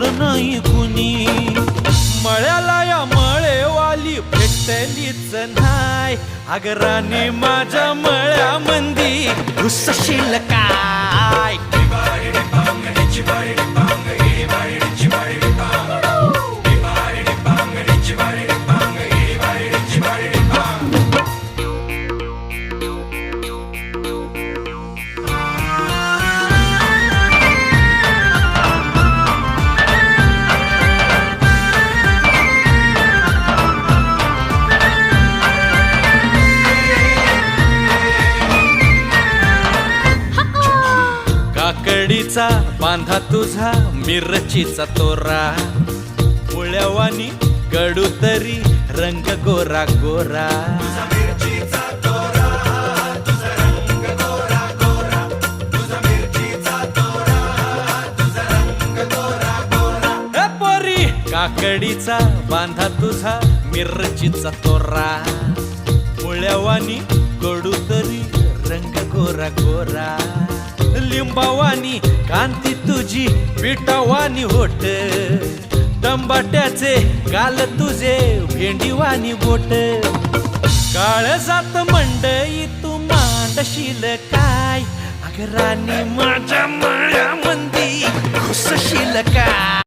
पाहिलं नाही कुणी. मळ्याला या मळेवाली भेटलीच नाय. अगं राणी माझ्या मळ्यामंदी घुसशील काय. काकडीचा बांधा तुझा मिरचीचा तोरा. मुळ्यावानी कडू तरी रंग गोरा गोरा. पोरी काकडीचा बांधा तुझा मिरचीचा तोरा. मुळ्यावानी कडू तरी रंग गोरा गोरा. लिंबावानी कांती तुझी पिठावानी होट. टंबाट्याचे गाल तुझे भेंडीवानी बोट. काळजात मंडई तू मांडशील काय. अगं राणी माझ्या मळ्यामंदी घुसशील काय.